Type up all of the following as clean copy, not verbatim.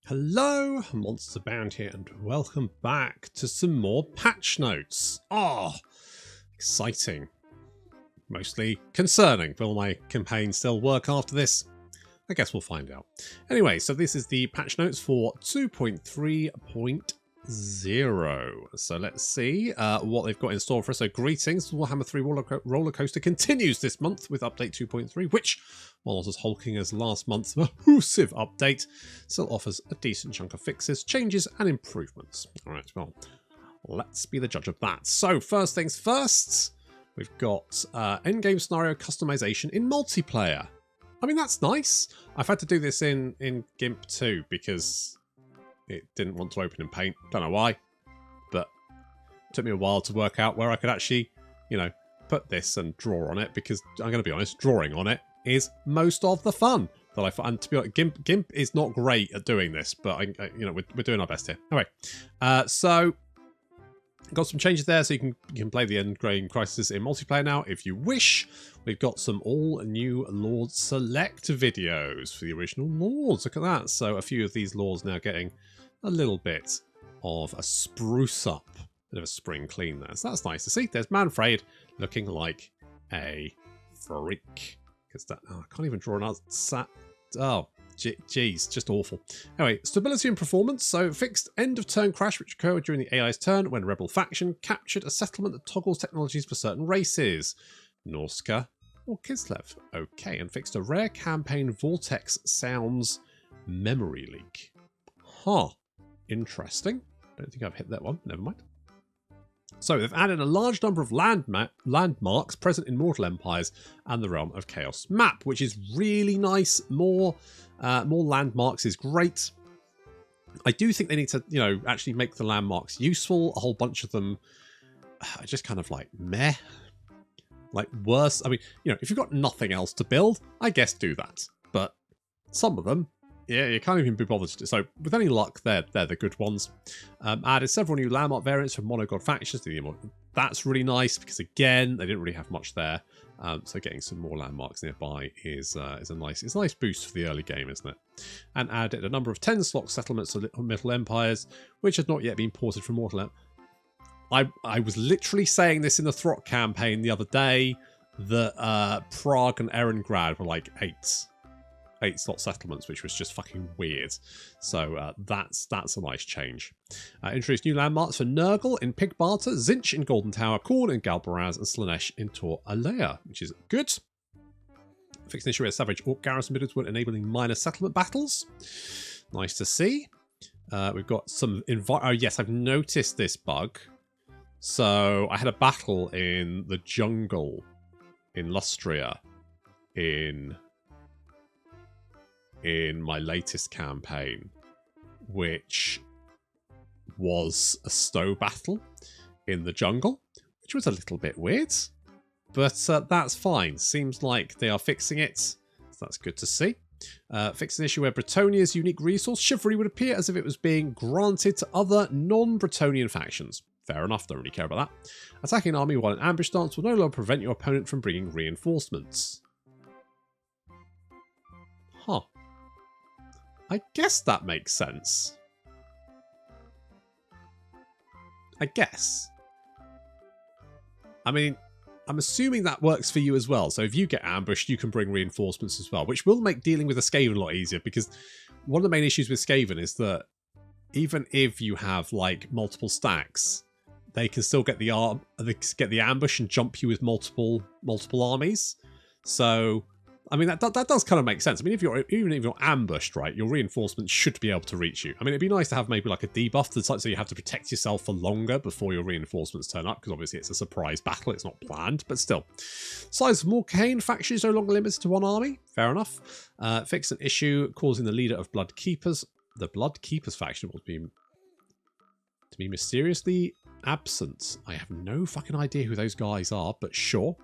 Hello, Monster Bound here, and welcome back to some more patch notes. Exciting. Mostly concerning. Will my campaign still work after this? I guess we'll find out. Anyway, so this is the patch notes for 2.3.0. So let's see what they've got in store for us. So greetings, Warhammer 3 roller coaster continues this month with update 2.3, which, while not as hulking as last month's massive update, still offers a decent chunk of fixes, changes and improvements. Alright, well, let's be the judge of that. So first things first, we've got endgame scenario customization in multiplayer. I mean, that's nice. I've had to do this in GIMP too because it didn't want to open in Paint. Don't know why, but it took me a while to work out where I could actually, you know, put this and draw on it, because I'm going to be honest, drawing on it is most of the fun that I find. And to be honest, GIMP is not great at doing this, but you know, we're doing our best here. Anyway, so got some changes there, so you can play the Endgame Crisis in multiplayer now if you wish. We've got some all new Lord Select videos for the original Lords. Look at that. So a few of these Lords now getting a little bit of a spruce up, bit of a spring clean there. So that's nice to see. There's Manfred looking like a freak. Because that, I can't even draw an sat. Oh, geez, just awful. Anyway, stability and performance. So fixed end of turn crash, which occurred during the AI's turn when a rebel faction captured a settlement that toggles technologies for certain races. Norska or Kislev. Okay, and fixed a rare campaign vortex sounds memory leak. Huh. Interesting. Don't think I've hit that one. Never mind. So they've added a large number of landmarks present in Mortal Empires and the Realm of Chaos map, which is really nice. More landmarks is great. I do think they need to, you know, actually make the landmarks useful. A whole bunch of them are just kind of like meh. Like worse. I mean, you know, if you've got nothing else to build, I guess do that. But some of them, yeah, you can't even be bothered to do. So with any luck, they're the good ones. Added several new landmark variants for monogod factions. That's really nice because, again, they didn't really have much there. So getting some more landmarks nearby is a nice boost for the early game, isn't it? And added a number of 10-slot settlements of Middle Empires, which had not yet been ported from Mortal Empires. I was literally saying this in the Throt campaign the other day, that Prague and Erengrad were like 8-slot settlements, which was just fucking weird. So that's a nice change. Introduced new landmarks for Nurgle in Pigbarter, Zinch in Golden Tower, Khorne in Galbaraz, and Slanesh in Tor Alea, which is good. Fixed an issue with Savage Orc garrison middles enabling minor settlement battles. Nice to see. We've got some oh yes, I've noticed this bug. So I had a battle in the jungle in Lustria in my latest campaign, which was a stow battle in the jungle, which was a little bit weird, but that's fine. Seems like they are fixing it, so that's good to see. Fixed an issue where Bretonia's unique resource, chivalry, would appear as if it was being granted to other non-Bretonian factions. Fair enough, don't really care about that. Attacking an army while in ambush stance will no longer prevent your opponent from bringing reinforcements. Huh. I guess that makes sense. I guess. I mean, I'm assuming that works for you as well. So if you get ambushed, you can bring reinforcements as well, which will make dealing with a Skaven a lot easier, because one of the main issues with Skaven is that even if you have like multiple stacks, they can still get the ambush and jump you with multiple armies. So I mean, that does kind of make sense. I mean, even if you're ambushed, right, your reinforcements should be able to reach you. I mean, it'd be nice to have maybe like a debuff so you have to protect yourself for longer before your reinforcements turn up, because obviously it's a surprise battle, it's not planned, but still. Size of Morcane faction is no longer limited to one army. Fair enough. Fix an issue causing the leader of Blood Keepers, the Blood Keepers faction, to be mysteriously absent. I have no fucking idea who those guys are, but sure.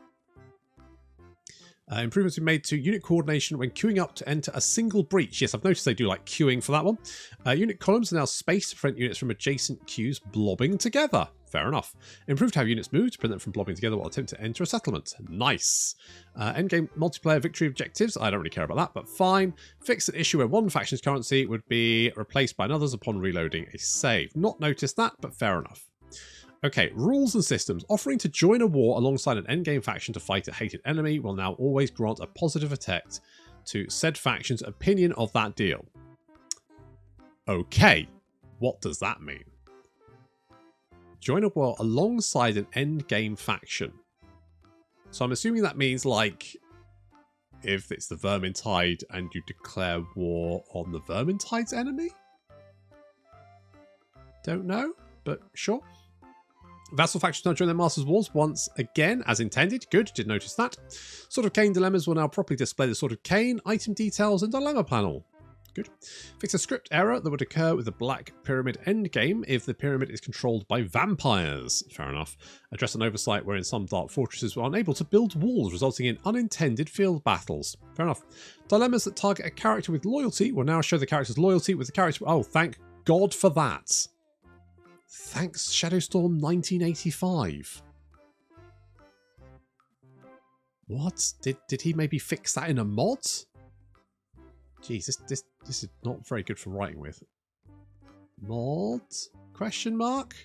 Improvements we made to unit coordination when queuing up to enter a single breach. Yes, I've noticed they do like queuing for that one. Unit columns are now spaced to prevent units from adjacent queues blobbing together. Fair enough. Improved how units move to prevent them from blobbing together while attempting to enter a settlement. Nice. Endgame multiplayer victory objectives. I don't really care about that, but fine. Fix an issue where one faction's currency would be replaced by another's upon reloading a save. Not noticed that, but fair enough. Okay, rules and systems. Offering to join a war alongside an endgame faction to fight a hated enemy will now always grant a positive effect to said faction's opinion of that deal. Okay, what does that mean? Join a war alongside an endgame faction. So I'm assuming that means, like, if it's the Vermintide and you declare war on the Vermintide's enemy? Don't know, but sure. Vassal factions now join their Masters' Wars once again, as intended. Good, did notice that. Sword of Cain dilemmas will now properly display the Sword of Cain, item details, and dilemma panel. Good. Fix a script error that would occur with the Black Pyramid endgame if the pyramid is controlled by vampires. Fair enough. Address an oversight wherein some dark fortresses were unable to build walls, resulting in unintended field battles. Fair enough. Dilemmas that target a character with loyalty will now show the character's loyalty with the character... Oh, thank God for that. Thanks, Shadowstorm 1985. What? Did he maybe fix that in a mod? Jeez, this is not very good for writing with. Mod? Question mark?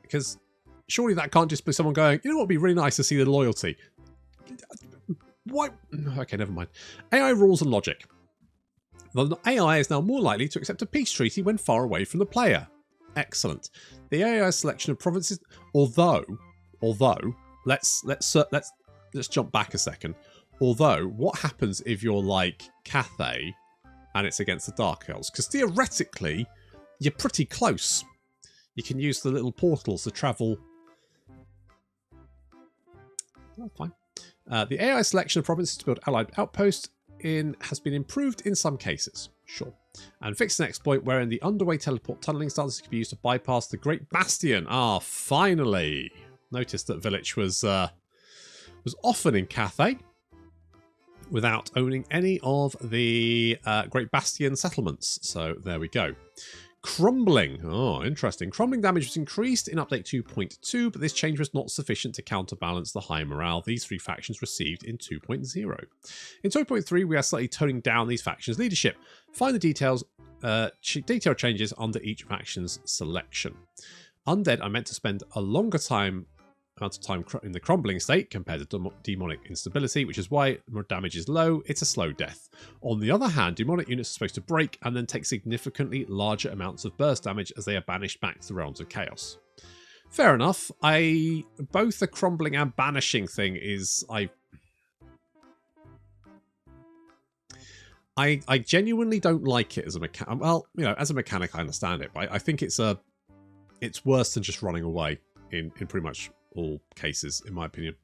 Because surely that can't just be someone going, you know what would be really nice to see the loyalty. Why? Okay, never mind. AI rules and logic. The AI is now more likely to accept a peace treaty when far away from the player. Excellent. The AI selection of provinces, although, let's jump back a second. Although, what happens if you're like Cathay and it's against the Dark Elves? Because theoretically, you're pretty close. You can use the little portals to travel. Oh, fine. The AI selection of provinces to build allied outposts has been improved in some cases. Sure. And fixed an exploit wherein the underway teleport tunneling stances could be used to bypass the Great Bastion. Ah, finally. Noticed that Village was often in Cathay without owning any of the Great Bastion settlements. So there we go. Crumbling. Oh, interesting. Crumbling damage was increased in update 2.2, but this change was not sufficient to counterbalance the high morale these three factions received in 2.0. In 2.3, we are slightly toning down these factions' leadership. Find the detailed changes under each faction's selection. Undead are meant to spend a longer amount of time in the crumbling state compared to demonic instability, which is why more damage is low. It's a slow death. On the other hand, demonic units are supposed to break and then take significantly larger amounts of burst damage as they are banished back to the realms of chaos. Fair enough. Both the crumbling and banishing thing is I genuinely don't like it as a mechanic. Well, you know, as a mechanic, I understand it, but I think it's worse than just running away in pretty much all cases, in my opinion.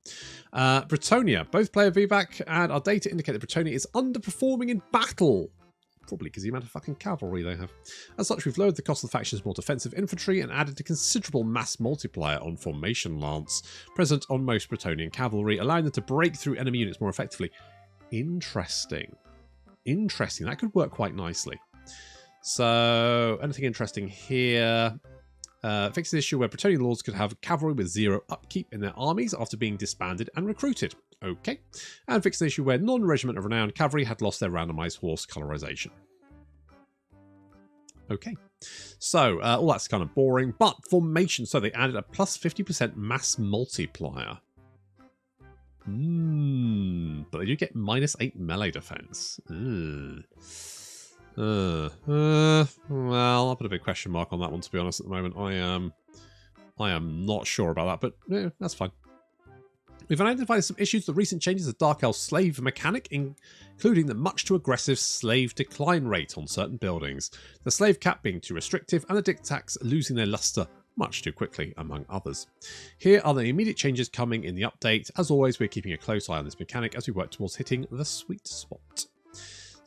Bretonia. Both player VBAC and our data indicate that Bretonia is underperforming in battle. Probably because the amount of fucking cavalry they have. As such, we've lowered the cost of the faction's more defensive infantry and added a considerable mass multiplier on formation lance present on most Bretonian cavalry, allowing them to break through enemy units more effectively. Interesting. Interesting. That could work quite nicely. So, anything interesting here? Fix the issue where Bretonian lords could have cavalry with 0 upkeep in their armies after being disbanded and recruited. Okay. And fix the issue where non-regiment of renowned cavalry had lost their randomized horse colorization. Okay. So, all that's kind of boring, but formation. So they added a plus 50% mass multiplier. But they do get -8 melee defense. Well, I'll put a big question mark on that one, to be honest, at the moment. I am not sure about that, but yeah, that's fine. We've identified some issues with the recent changes to the Dark Elf slave mechanic, including the much too aggressive slave decline rate on certain buildings, the slave cap being too restrictive, and the dick tax losing their luster much too quickly, among others. Here are the immediate changes coming in the update. As always, we're keeping a close eye on this mechanic as we work towards hitting the sweet spot.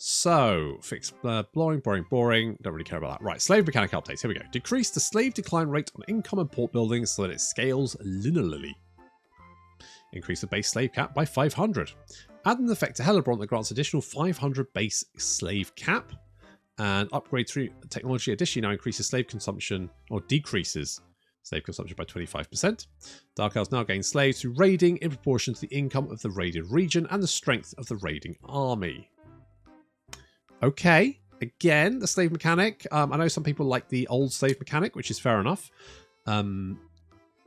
So, fix boring. Don't really care about that. Right, slave mechanic updates. Here we go. Decrease the slave decline rate on income and port buildings so that it scales linearly. Increase the base slave cap by 500. Add an effect to Hellebron that grants additional 500 base slave cap. And upgrade through technology addition now increases slave consumption, or decreases slave consumption by 25%. Dark Elves now gain slaves through raiding in proportion to the income of the raided region and the strength of the raiding army. Okay, again, the slave mechanic. I know some people like the old slave mechanic, which is fair enough.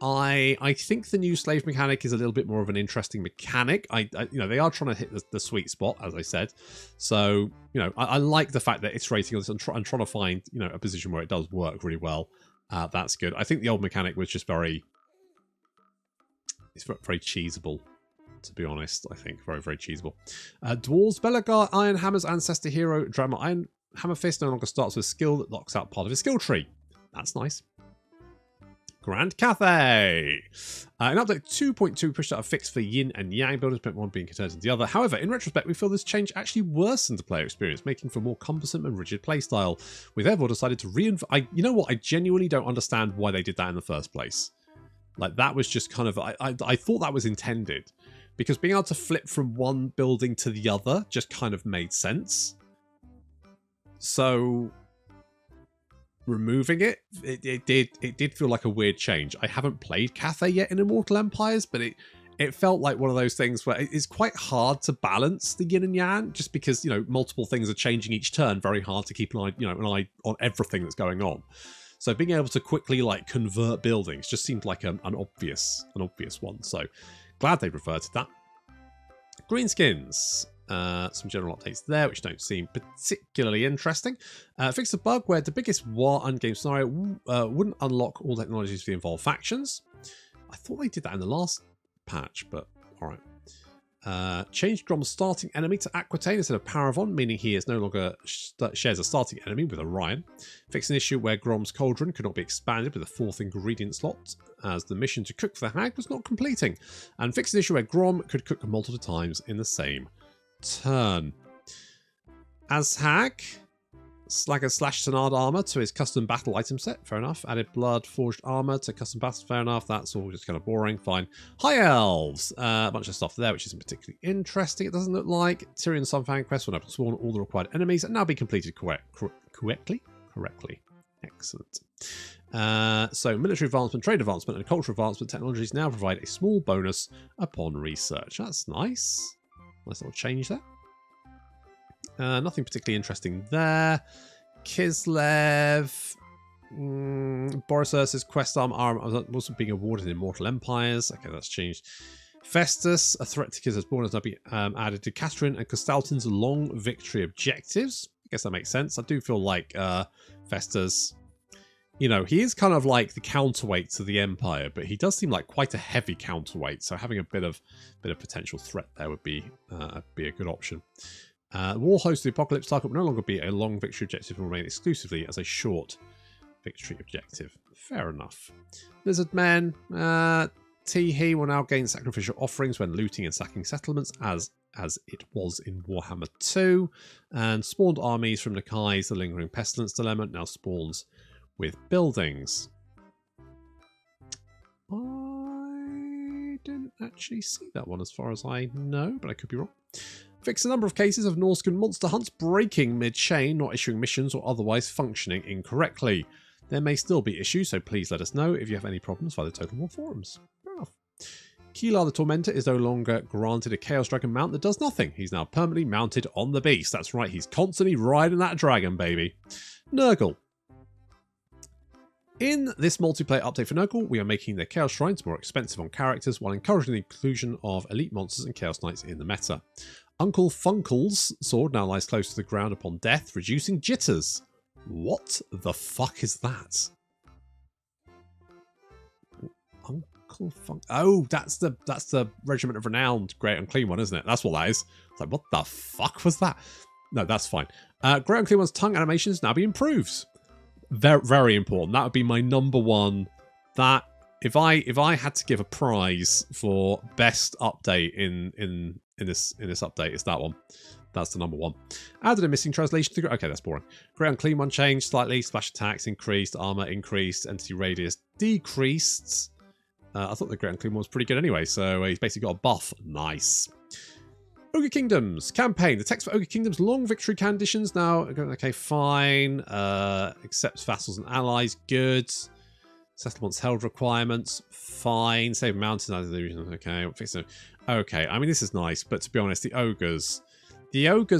I think the new slave mechanic is a little bit more of an interesting mechanic. They are trying to hit the sweet spot, as I said. So, I like the fact that it's rating on this and trying to find, a position where it does work really well. That's good. I think the old mechanic was just very cheesable, to be honest. I think very, very cheesable. Dwarves, Belagar, Iron Hammer's ancestor hero, Drama Iron Hammer Fist no longer starts with a skill that locks out part of his skill tree. That's nice. Grand Cathay. In update 2.2, pushed out a fix for yin and yang builders, one being converted into the other. However, in retrospect, we feel this change actually worsened the player experience, making for a more cumbersome and rigid playstyle. We therefore decided to you know what? I genuinely don't understand why they did that in the first place. Like, that was just kind of... I thought that was intended, because being able to flip from one building to the other just kind of made sense. So... removing it did feel like a weird change. I haven't played Cathay yet in Immortal Empires, but it felt like one of those things where it's quite hard to balance the yin and yang, just because multiple things are changing each turn. Very hard to keep an eye on everything that's going on. So being able to quickly convert buildings just seemed like an obvious one. So glad they reverted that. Greenskins. Some general updates there, which don't seem particularly interesting. Fixed a bug where the biggest war endgame scenario wouldn't unlock all technologies for the involved factions. I thought they did that in the last patch, but alright. Changed Grom's starting enemy to Aquitaine instead of Paravon, meaning he is no longer shares a starting enemy with Orion. Fixed an issue where Grom's cauldron could not be expanded with a fourth ingredient slot, as the mission to cook for the hag was not completing. And fixed an issue where Grom could cook multiple times in the same turn. As hag, Slagger slash Sonard armor to his custom battle item set, fair enough. Added blood forged armor to custom battle, fair enough. That's all just kind of boring, fine. High elves, a bunch of stuff there which isn't particularly interesting, it doesn't look like. Tyrion Sunfang quest will now spawn all the required enemies and now be completed correctly. Excellent. So military advancement, trade advancement and cultural advancement technologies now provide a small bonus upon research. That's nice. Nice little change there. Nothing particularly interesting there. Kislev. Boris Ursa's quest arm also being awarded in Immortal Empires. Okay, that's changed. Festus, a threat to Kislev born, has now been added to Catherine and Costalton's long victory objectives. I guess that makes sense. I do feel like Festus, he is kind of like the counterweight to the Empire, but he does seem like quite a heavy counterweight. So having a bit of potential threat there would be a good option. War Host of the Apocalypse target will no longer be a long victory objective and remain exclusively as a short victory objective. Fair enough. Lizard Men. Teehee will now gain sacrificial offerings when looting and sacking settlements as it was in Warhammer 2. And spawned armies from Nakai's The Lingering Pestilence Dilemma now spawns with buildings. I didn't actually see that one as far as I know, but I could be wrong. Fix a number of cases of Norscan monster hunts breaking mid-chain, not issuing missions or otherwise functioning incorrectly. There may still be issues, so please let us know if you have any problems via the Total War forums. Fair enough. Keelar the Tormentor is no longer granted a Chaos Dragon mount that does nothing. He's now permanently mounted on the beast. That's right, he's constantly riding that dragon, baby. Nurgle. In this multiplayer update for Nurgle, we are making their Chaos Shrines more expensive on characters while encouraging the inclusion of elite monsters and Chaos Knights in the meta. Uncle Funkle's sword now lies close to the ground upon death, reducing jitters. What the fuck is that? Uncle Funk. Oh, that's the Regiment of Renowned Great Unclean one, isn't it? That's what that is. It's like, what the fuck was that? No, that's fine. Great Unclean one's tongue animations now be improved. Very, very important. That would be my number one. That if I had to give a prize for best update in this update, it's that one. That's the number one. Added a missing translation to... Okay, that's boring. Great Unclean one changed slightly. Splash attacks increased. Armor increased. Entity radius decreased. I thought the Great Unclean One was pretty good anyway, so he's basically got a buff. Nice. Ogre Kingdoms campaign. The text for Ogre Kingdoms long victory conditions now. Okay, fine. Accepts vassals and allies. Good. Settlements held requirements. Fine. Save mountains. Okay. Fix it. Okay. I mean, this is nice, but to be honest, the ogres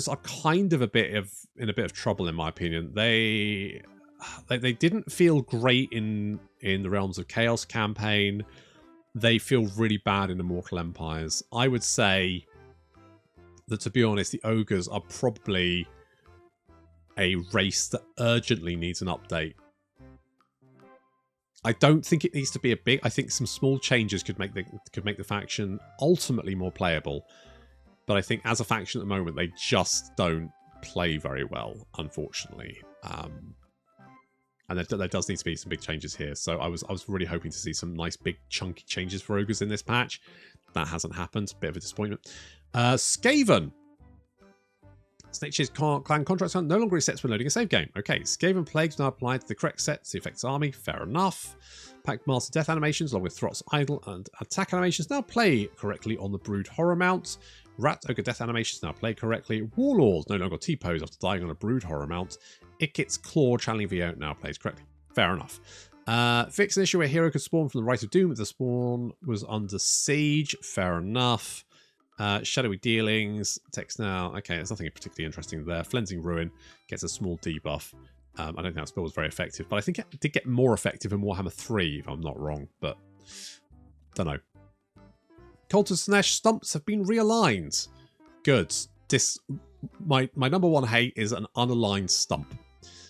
are kind of in a bit of trouble in my opinion. They didn't feel great in the Realms of Chaos campaign. They feel really bad in Immortal Empires. I would say that, to be honest, the ogres are probably a race that urgently needs an update. I don't think it needs to be a big. I think some small changes could make the faction ultimately more playable. But I think as a faction at the moment, they just don't play very well, unfortunately. And there does need to be some big changes here. So I was really hoping to see some nice big chunky changes for ogres in this patch. That hasn't happened. Bit of a disappointment. Skaven. Snitch's clan contracts no longer accepts when loading a save game. Okay, Skaven Plagues now applied to the correct sets to affects army. Fair enough. Pact Master Death animations along with Throt's Idol and attack animations now play correctly on the Brood Horror mount. Rat Ogre Death animations now play correctly. Warlords no longer T-pose after dying on a Brood Horror mount. Ikkit's Claw channeling VO now plays correctly. Fair enough. Fix an issue where hero could spawn from the Rite of Doom if the spawn was under siege. Fair enough. Shadowy Dealings. Text now. Okay, there's nothing particularly interesting there. Flensing Ruin gets a small debuff. I don't think that spell was very effective, but I think it did get more effective in Warhammer 3, if I'm not wrong, but don't know. Cult of Slanesh stumps have been realigned. Good. My number one hate is an unaligned stump.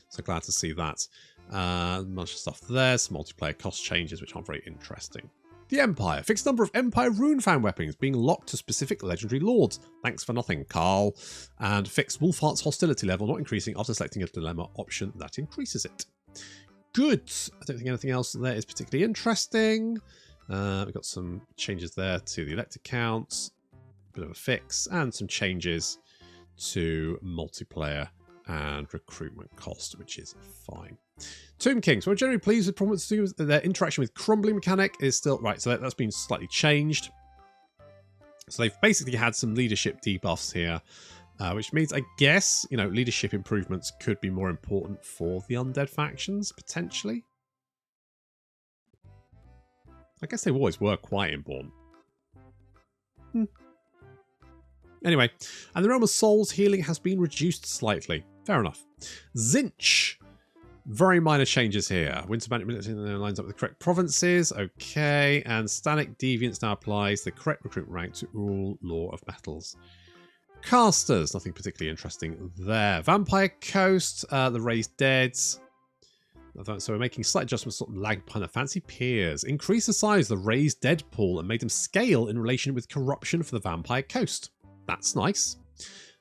So glad to see that. Much stuff there. Some multiplayer cost changes, which aren't very interesting. The Empire. Fixed number of Empire rune fan weapons being locked to specific legendary lords. Thanks for nothing, Carl. And fixed Wolfheart's hostility level not increasing after selecting a dilemma option that increases it. Good. I don't think anything else there is particularly interesting. We've got some changes there to the elector counts. Bit of a fix. And some changes to multiplayer and recruitment cost, which is fine. Tomb Kings. We're generally pleased with performance. Their interaction with crumbling mechanic is still right. So that's been slightly changed. So they've basically had some leadership debuffs here, which means, I guess, you know, leadership improvements could be more important for the undead factions potentially. I guess they always were quite important. Anyway, and the Realm of Souls healing has been reduced slightly. Fair enough. Zinch. Very minor changes here. Winter Bandit lines up with the correct provinces. Okay. And Stanic Deviance now applies the correct recruitment rank to all Law of Battles. Casters. Nothing particularly interesting there. Vampire Coast. The Raised Deads. So we're making slight adjustments sort of lag behind the Fancy Peers. Increase the size of the Raised Dead pool and made them scale in relation with corruption for the Vampire Coast. That's nice.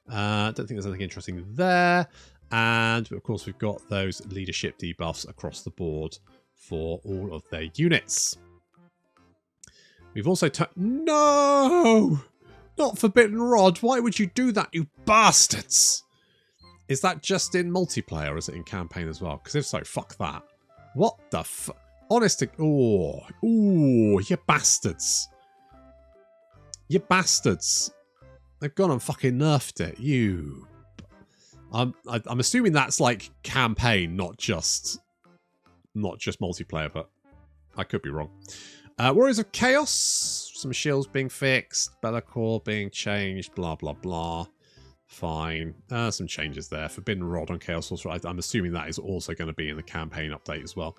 Don't think there's anything interesting there. And of course, we've got those leadership debuffs across the board for all of their units. We've also No! Not Forbidden Rod. Why would you do that, you bastards? Is that just in multiplayer or is it in campaign as well? Because if so, fuck that. What the fuck? Honest to... Oh, you bastards. You bastards. They've gone and fucking nerfed it. You... I'm assuming that's like campaign, not just multiplayer, but I could be wrong. Warriors of Chaos, some shields being fixed, Bellacore being changed, blah blah blah. Fine. Some changes there. Forbidden Rod on Chaos Sorcerer. I'm assuming that is also going to be in the campaign update as well.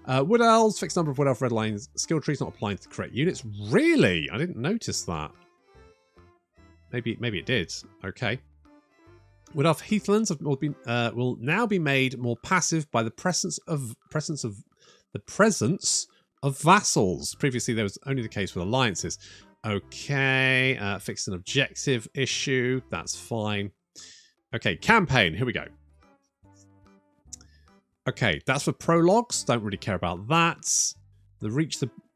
Wood Elves, fixed number of Wood Elf red lines, skill trees not applying to the correct units. Really? I didn't notice that. Maybe it did. Okay. Wood Elf Heathlands will now be made more passive by the presence of vassals. Previously, there was only the case with alliances. Okay, fixed an objective issue. That's fine. Okay, campaign. Here we go. Okay, that's for prologues. Don't really care about that.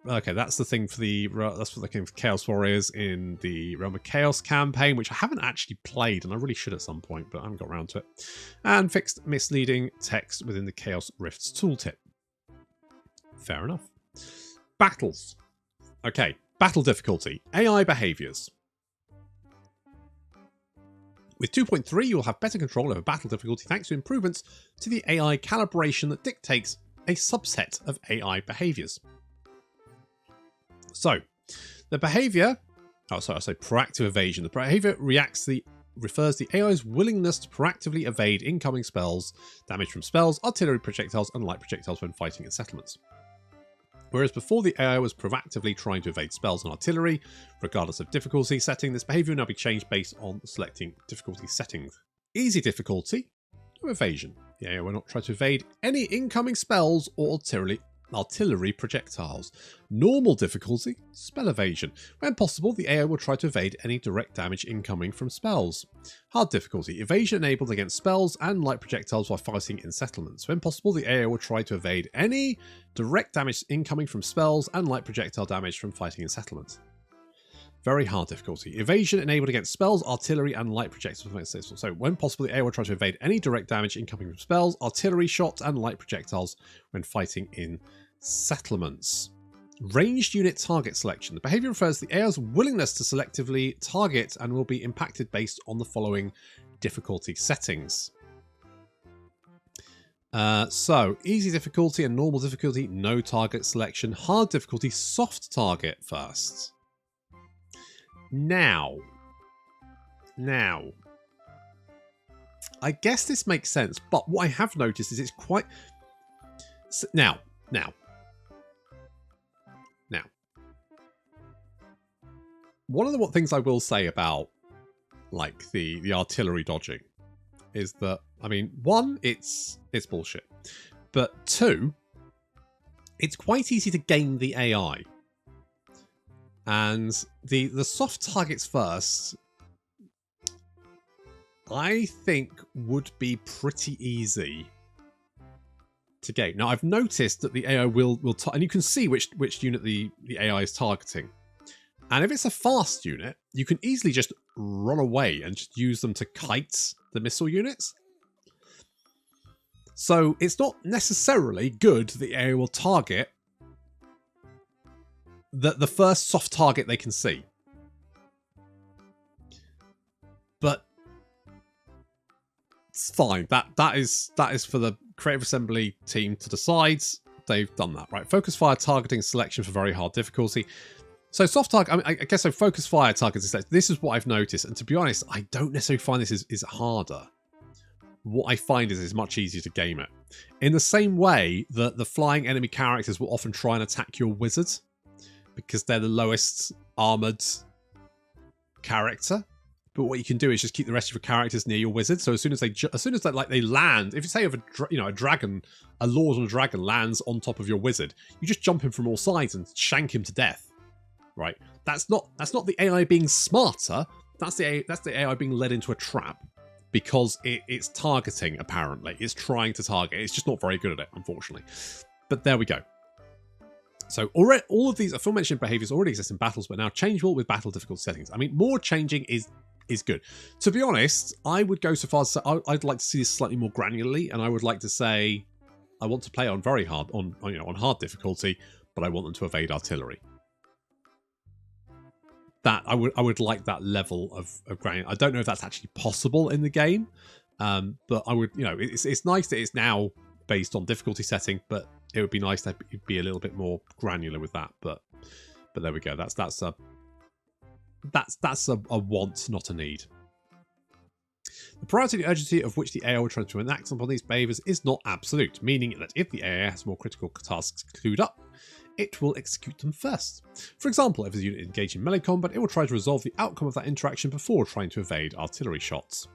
Okay, that's the thing for that's what they're for Chaos Warriors in the Realm of Chaos campaign, which I haven't actually played, and I really should at some point, but I haven't got around to it. And fixed misleading text within the Chaos Rifts tooltip. Fair enough. Battles. Okay, battle difficulty. AI behaviors. With 2.3, you'll have better control over battle difficulty thanks to improvements to the AI calibration that dictates a subset of AI behaviors. So, the behavior, I say proactive evasion. The behavior refers the AI's willingness to proactively evade incoming spells, damage from spells, artillery projectiles, and light projectiles when fighting in settlements. Whereas before the AI was proactively trying to evade spells and artillery, regardless of difficulty setting, this behavior will now be changed based on selecting difficulty settings. Easy difficulty, no evasion. The AI will not try to evade any incoming spells or artillery projectiles. Normal difficulty, spell evasion. When possible, the AI will try to evade any direct damage incoming from spells. Hard difficulty, evasion enabled against spells and light projectiles while fighting in settlements. When possible, the AI will try to evade any direct damage incoming from spells and light projectile damage from fighting in settlements. Very hard difficulty. Evasion enabled against spells, artillery, and light projectiles. So when possible, the AI will try to evade any direct damage incoming from spells, artillery, shots, and light projectiles when fighting in settlements. Ranged unit target selection. The behavior refers to the AI's willingness to selectively target and will be impacted based on the following difficulty settings. So, easy difficulty and normal difficulty, no target selection. Hard difficulty, soft target first. Now, I guess this makes sense, but what I have noticed is it's quite... Now. One of the things I will say about, like, the artillery dodging is that, I mean, one, it's bullshit. But two, it's quite easy to game the AI. And the soft targets first, I think would be pretty easy to game. Now, I've noticed that the AI will and you can see which unit the AI is targeting. And if it's a fast unit, you can easily just run away and just use them to kite the missile units. So it's not necessarily good that the AI will target the first soft target they can see. But it's fine. That is for the Creative Assembly team to decide. They've done that, right? Focus fire targeting selection for very hard difficulty. So soft target, I mean, I guess so focus fire targeting selection. This is what I've noticed. And to be honest, I don't necessarily find this is harder. What I find is it's much easier to game it. In the same way that the flying enemy characters will often try and attack your wizard because they're the lowest armored character. But what you can do is just keep the rest of your characters near your wizard. So as soon as they land, if you say if a lord on a dragon lands on top of your wizard, you just jump him from all sides and shank him to death. Right? That's not the AI being smarter. That's the AI being led into a trap because it's targeting. Apparently, it's trying to target. It's just not very good at it, unfortunately. But there we go. So already, all of these aforementioned behaviors already exist in battles, but now changeable with battle difficulty settings. I mean, more changing is good. To be honest, I would go so far as to say I'd like to see this slightly more granularly, and I would like to say I want to play on very hard on hard difficulty, but I want them to evade artillery. That I would like that level of granular. I don't know if that's actually possible in the game, but I would, it's nice that it's now based on difficulty setting, but it would be nice to be a little bit more granular with that. But there we go. That's a want, not a need. The priority and urgency of which the AI will try to enact upon these behaviors is not absolute, meaning that if the AI has more critical tasks clued up, it will execute them first. For example, if a unit engaged in melee combat, it will try to resolve the outcome of that interaction before trying to evade artillery shots.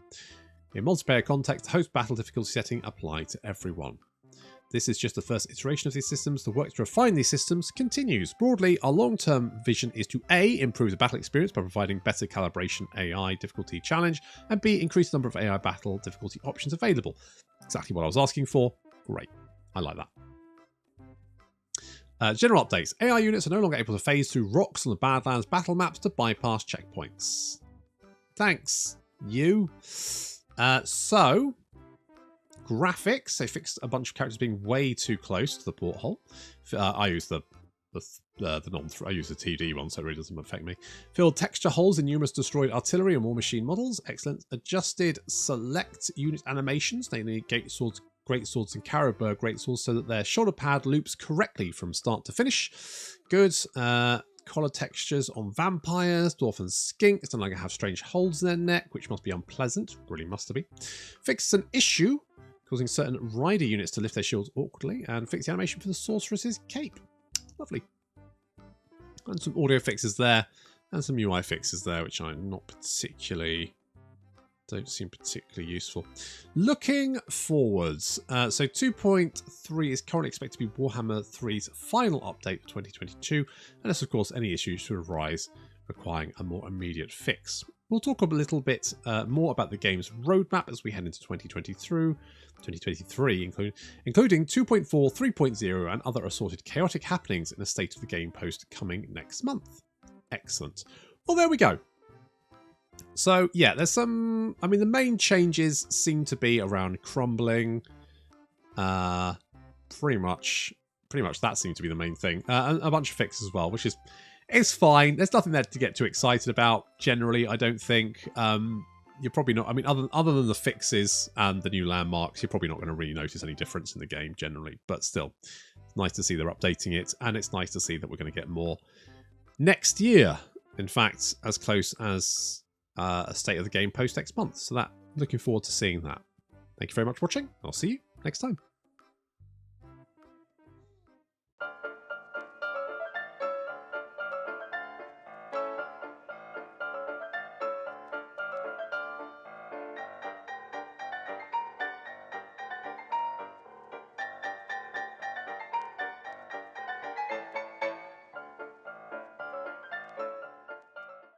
In multiplayer context, the host battle difficulty setting apply to everyone. This is just the first iteration of these systems. The work to refine these systems continues. Broadly, our long-term vision is to A, improve the battle experience by providing better calibration AI difficulty challenge, and B, increase the number of AI battle difficulty options available. Exactly what I was asking for. Great. I like that. General updates. AI units are no longer able to phase through rocks on the Badlands battle maps to bypass checkpoints. Thanks, you. So, graphics. They fixed a bunch of characters being way too close to the porthole. I use the the non. I use the TD one, so it really doesn't affect me. Filled texture holes in numerous destroyed artillery and war machine models. Excellent. Adjusted select unit animations. They need great swords, and Caribou greatswords so that their shoulder pad loops correctly from start to finish. Good. Collar textures on vampires, dwarf and skink. It's not like I have strange holes in their neck, which must be unpleasant. Really must be. Fixed an issue causing certain rider units to lift their shields awkwardly, and fix the animation for the sorceress's cape. Lovely. And some audio fixes there, and some UI fixes there, which I'm not particularly... don't seem particularly useful. Looking forwards, so 2.3 is currently expected to be Warhammer 3's final update for 2022, unless of course any issues should arise requiring a more immediate fix. We'll talk a little bit more about the game's roadmap as we head into 2023, including 2.4, 3.0 and other assorted chaotic happenings in a State of the Game post coming next month. Excellent. Well, there we go. So yeah, there's some, I mean, the main changes seem to be around crumbling. Pretty much that seems to be the main thing. And a bunch of fixes as well, which is fine. There's nothing there to get too excited about generally, I don't think. You're probably not, I mean, other than the fixes and the new landmarks, you're probably not going to really notice any difference in the game generally. But still, it's nice to see they're updating it, and it's nice to see that we're going to get more next year. In fact, as close as a State of the Game post next month. So looking forward to seeing that. Thank you very much for watching. I'll see you next time.